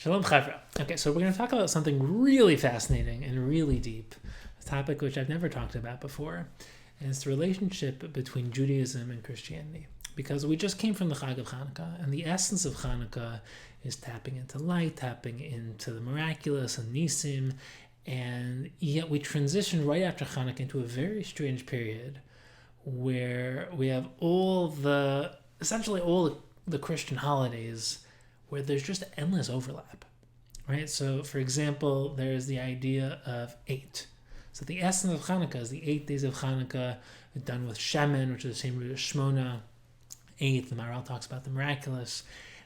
Shalom Chavra. Okay, so we're going to talk about something really fascinating and really deep, a topic which I've never talked about before, and it's the relationship between Judaism and Christianity. Because we just came from the Chag of Hanukkah, and the essence of Hanukkah is tapping into light, tapping into the miraculous and Nisim, and yet we transition right after Hanukkah into a very strange period where we have essentially all the Christian holidays where there's just endless overlap, right? So, for example, there's the idea of 8. So the essence of Hanukkah is the 8 days of Hanukkah done with Shemen, which is the same root as Shmona. 8, the Maharal talks about the miraculous.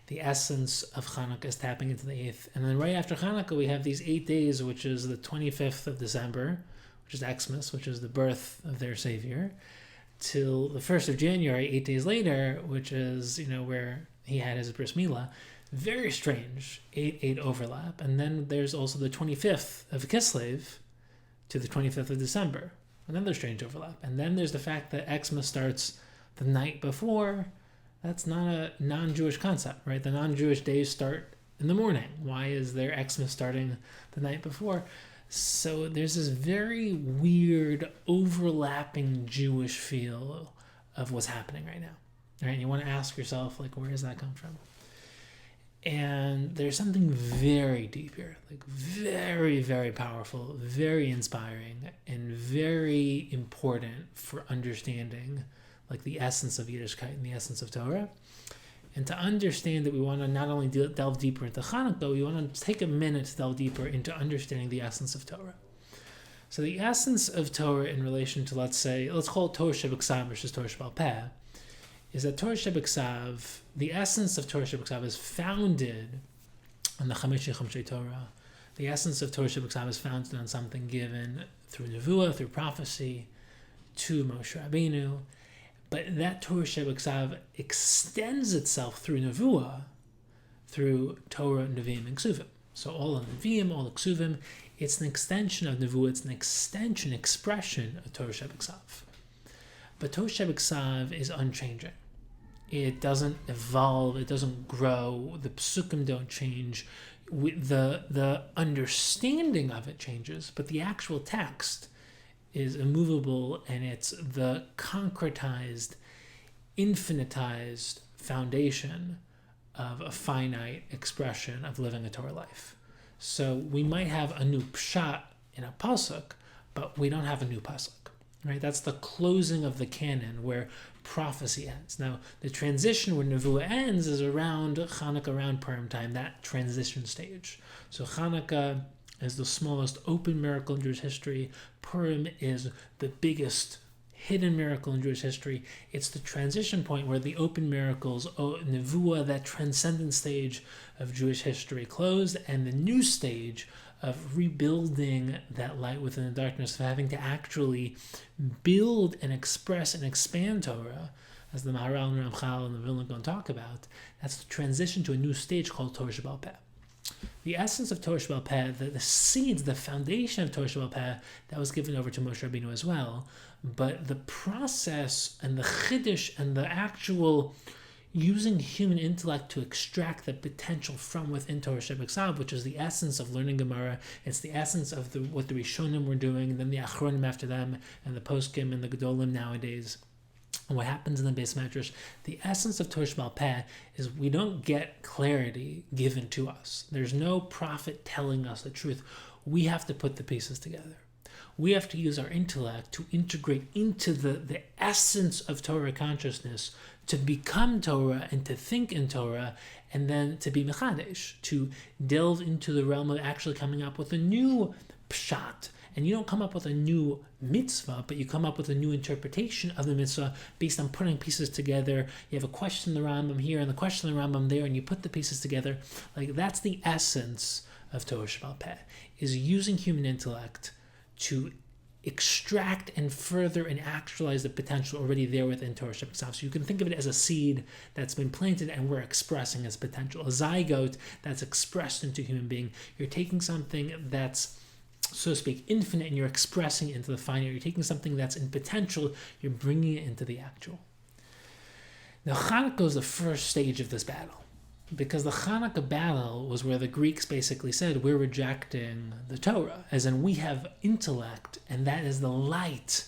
The essence of Hanukkah is tapping into the 8th. And then right after Hanukkah, we have these 8 days, which is the 25th of December, which is Xmas, which is the birth of their Savior, till the 1st of January, 8 days later, which is, where he had his bris milah. Very strange, 8-8 overlap. And then there's also the 25th of Kislev to the 25th of December. Another strange overlap. And then there's the fact that Xmas starts the night before. That's not a non-Jewish concept, right? The non-Jewish days start in the morning. Why is there Xmas starting the night before? So there's this very weird overlapping Jewish feel of what's happening right now. Right? And you want to ask yourself, where does that come from? And there's something very deep here, very, very powerful, very inspiring, and very important for understanding the essence of Yiddishkeit and the essence of Torah. And to understand that, we want to not only delve deeper into Hanukkah, we want to take a minute to delve deeper into understanding the essence of Torah. So the essence of Torah in relation to, let's call it Torah Shebeksav versus Torah Sheba'al Peh, is that Torah Shebeksav, the essence of Torah Shebeksav is founded on the Chameshei Torah. The essence of Torah Shebeksav is founded on something given through Nevuah, through prophecy, to Moshe Rabbeinu. But that Torah Shebeksav extends itself through Nevuah, through Torah, Nevi'im, and Ksuvim. So all the Nevi'im, all the Ksuvim, it's an extension of Nevuah, it's an expression of Torah Shebeksav. But Torah Shebeksav is unchanging. It doesn't evolve, it doesn't grow, the psukim don't change, the understanding of it changes, but the actual text is immovable, and it's the concretized, infinitized foundation of a finite expression of living a Torah life. So we might have a new pshat in a pasuk, but we don't have a new pasuk. Right? That's the closing of the canon where prophecy ends. Now, the transition where Nevuah ends is around Hanukkah, around Purim time, that transition stage. So Hanukkah is the smallest open miracle in Jewish history. Purim is the biggest hidden miracle in Jewish history. It's the transition point where the open miracles, Nevuah, that transcendent stage of Jewish history, closed, and the new stage of rebuilding that light within the darkness, of having to actually build and express and expand Torah, as the Maharal and Ramchal and the Vilna Gaon talk about. That's the transition to a new stage called Torah Sheba'al Peh. The essence of Torah Sheba'al Peh, the seeds, the foundation of Torah Sheba'al Peh, that was given over to Moshe Rabbeinu as well. But the process and the chiddush and the actual using human intellect to extract the potential from within Torah Shebeksav, which is the essence of learning Gemara. It's the essence of what the Rishonim were doing, and then the Achronim after them, and the Poskim and the Gedolim nowadays. And what happens in the Beis Medrash, the essence of Torah Sheba'al Peh is we don't get clarity given to us. There's no prophet telling us the truth. We have to put the pieces together. We have to use our intellect to integrate into the essence of Torah consciousness, to become Torah and to think in Torah, and then to be mechadesh, to delve into the realm of actually coming up with a new pshat. And you don't come up with a new mitzvah, but you come up with a new interpretation of the mitzvah based on putting pieces together. You have a question in the Rambam here and the question in the Rambam there, and you put the pieces together. That's the essence of Torah Sheba'al Peh, is using human intellect to extract and further and actualize the potential already there within Torah Shebeksav. So you can think of it as a seed that's been planted and we're expressing its potential. A zygote that's expressed into a human being. You're taking something that's, so to speak, infinite, and you're expressing it into the finite. You're taking something that's in potential, you're bringing it into the actual. Now Chanukah is the first stage of this battle. Because the Hanukkah battle was where the Greeks basically said, we're rejecting the Torah, as in we have intellect, and that is the light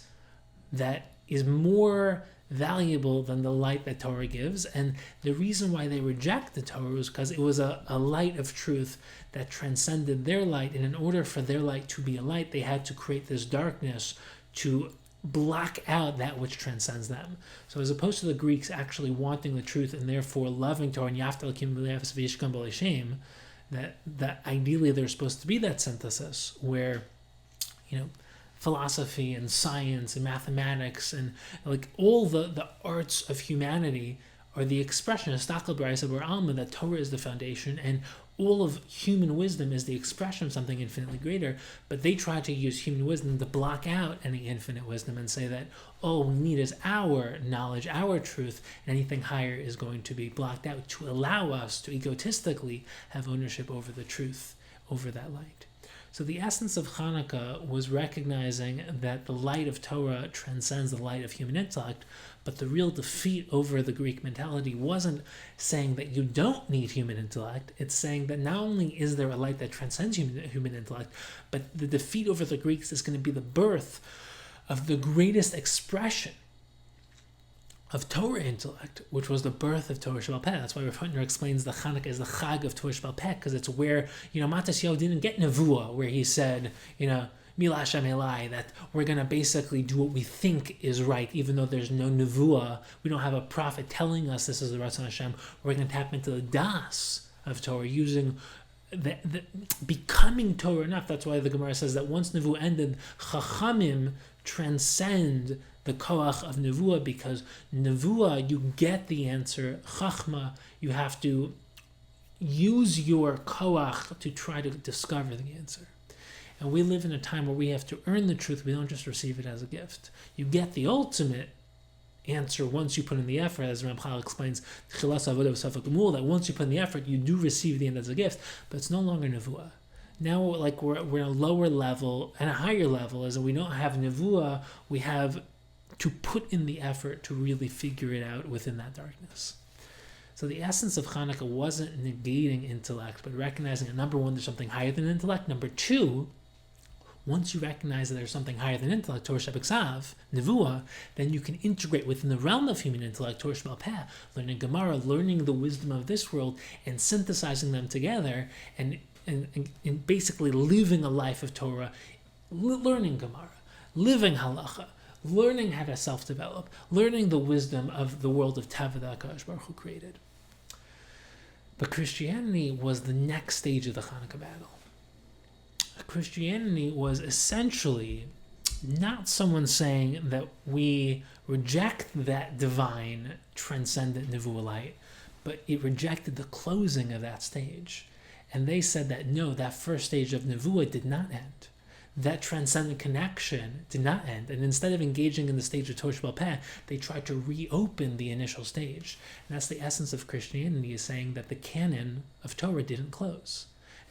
that is more valuable than the light that Torah gives. And the reason why they reject the Torah was because it was a light of truth that transcended their light, and in order for their light to be a light, they had to create this darkness to block out that which transcends them. So as opposed to the Greeks actually wanting the truth and therefore loving Torah and Yaftal Kim V'Yishkan B'Leishem, that ideally there's supposed to be that synthesis where, philosophy and science and mathematics and like all the arts of humanity are the expression of Stakel B'Raisa Bar Alma, that Torah is the foundation and all of human wisdom is the expression of something infinitely greater. But they try to use human wisdom to block out any infinite wisdom and say that all we need is our knowledge, our truth, and anything higher is going to be blocked out to allow us to egotistically have ownership over the truth, over that light. So the essence of Hanukkah was recognizing that the light of Torah transcends the light of human intellect, but the real defeat over the Greek mentality wasn't saying that you don't need human intellect. It's saying that not only is there a light that transcends human intellect, but the defeat over the Greeks is going to be the birth of the greatest expression of Torah intellect, which was the birth of Torah Shebal Peh. That's why Rav Hutner explains the Hanukkah as the Chag of Torah Shebal Peh, because it's where, Matisyahu didn't get Nevuah, where he said, Mila Hashem Elai, that we're going to basically do what we think is right, even though there's no Nevuah. We don't have a prophet telling us this is the Ratzon Hashem. We're going to tap into the Das of Torah, using the becoming Torah enough. That's why the Gemara says that once Nevuah ended, Chachamim transcend the koach of nevuah, because nevuah, you get the answer. Chachma, you have to use your koach to try to discover the answer. And we live in a time where we have to earn the truth. We don't just receive it as a gift. You get the ultimate answer once you put in the effort, as Ramchal explains, that once you put in the effort, you do receive the end as a gift, but it's no longer nevuah. Now, like we're a lower level and a higher level, as we don't have nevuah, we have to put in the effort to really figure it out within that darkness. So the essence of Hanukkah wasn't negating intellect, but recognizing that, number one, there's something higher than intellect. Number two, once you recognize that there's something higher than intellect, Torah Shebeksav, Nevuah, then you can integrate within the realm of human intellect, Torah Shebal Peh, learning Gemara, learning the wisdom of this world, and synthesizing them together, and basically living a life of Torah, learning Gemara, living Halacha, learning how to self-develop, learning the wisdom of the world of Teva that HaKadosh Baruch Hu created. But Christianity was the next stage of the Hanukkah battle. Christianity was essentially not someone saying that we reject that divine, transcendent Nevuah light, but it rejected the closing of that stage. And they said that no, that first stage of Nevuah did not end. That transcendent connection did not end. And instead of engaging in the stage of Torah Shebal Peh, they tried to reopen the initial stage. And that's the essence of Christianity, is saying that the canon of Torah didn't close.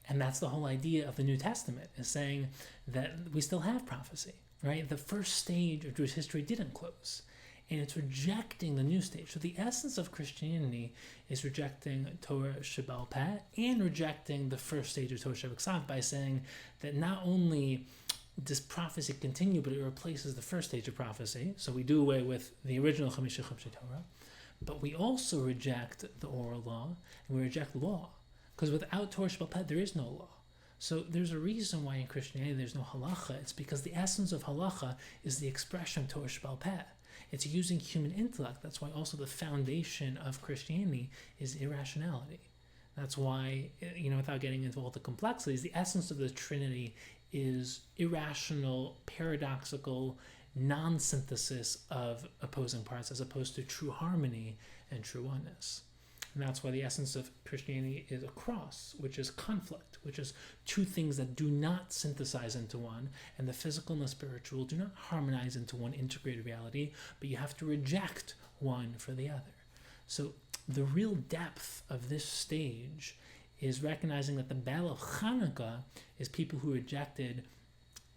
And that's the whole idea of the New Testament, is saying that we still have prophecy, right? The first stage of Jewish history didn't close. And it's rejecting the new stage. So the essence of Christianity is rejecting Torah Shebal Peh and rejecting the first stage of Torah Shebeksav by saying that not only does prophecy continue, but it replaces the first stage of prophecy. So we do away with the original Chamisha Chumshei Torah, but we also reject the oral law, and we reject law. Because without Torah Shebal Peh, there is no law. So there's a reason why in Christianity there's no halacha. It's because the essence of halacha is the expression of Torah Shebal Peh. It's using human intellect. That's why also the foundation of Christianity is irrationality. That's why, without getting into all the complexities, the essence of the Trinity is irrational, paradoxical, non-synthesis of opposing parts, as opposed to true harmony and true oneness. And that's why the essence of Christianity is a cross, which is conflict, which is two things that do not synthesize into one, and the physical and the spiritual do not harmonize into one integrated reality, but you have to reject one for the other. So the real depth of this stage is recognizing that the battle of Hanukkah is people who rejected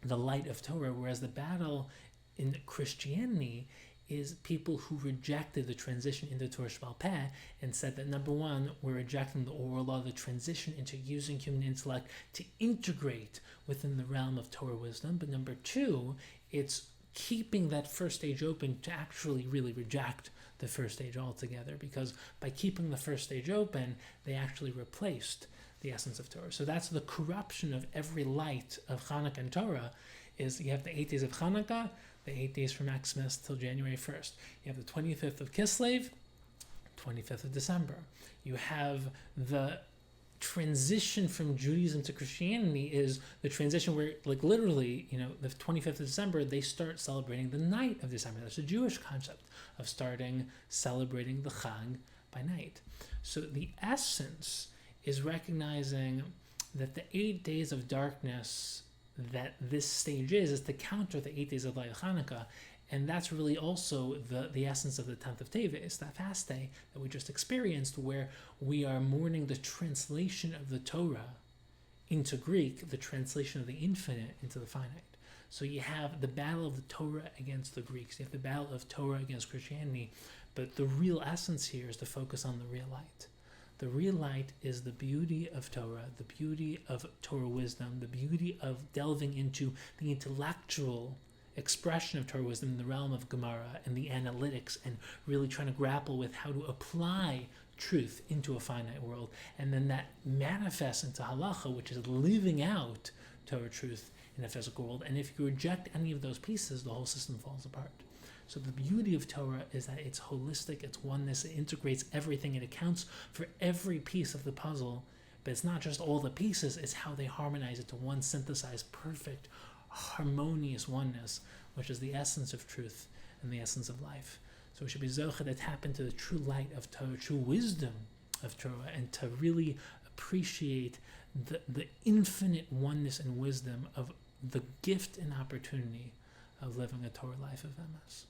the light of Torah, whereas the battle in Christianity is people who rejected the transition into Torah Sheba'al Peh and said that, number one, we're rejecting the oral law, the transition into using human intellect to integrate within the realm of Torah wisdom. But number two, it's keeping that first stage open to actually really reject the first stage altogether, because by keeping the first stage open, they actually replaced the essence of Torah. So that's the corruption of every light of Hanukkah and Torah. Is you have the 8 days of Hanukkah, the 8 days from Xmas till January 1st. You have the 25th of Kislev, 25th of December. You have the transition from Judaism to Christianity is the transition where, like, literally, the 25th of December, they start celebrating the night of December. That's a Jewish concept of starting celebrating the Chag by night. So the essence is recognizing that the 8 days of darkness that this stage is to counter the 8 days of light of Hanukkah. And that's really also the essence of the 10th of Teves, that fast day that we just experienced, where we are mourning the translation of the Torah into Greek, the translation of the infinite into the finite. So you have the battle of the Torah against the Greeks, you have the battle of Torah against Christianity, but the real essence here is to focus on the real light. The real light is the beauty of Torah, the beauty of Torah wisdom, the beauty of delving into the intellectual expression of Torah wisdom in the realm of Gemara and the analytics, and really trying to grapple with how to apply truth into a finite world. And then that manifests into halacha, which is living out Torah truth in a physical world. And if you reject any of those pieces, the whole system falls apart. So the beauty of Torah is that it's holistic, it's oneness, it integrates everything, it accounts for every piece of the puzzle, but it's not just all the pieces, it's how they harmonize it to one synthesized, perfect, harmonious oneness, which is the essence of truth and the essence of life. So we should be zocheh to tap into the true light of Torah, true wisdom of Torah, and to really appreciate the infinite oneness and wisdom of the gift and opportunity of living a Torah life of MS.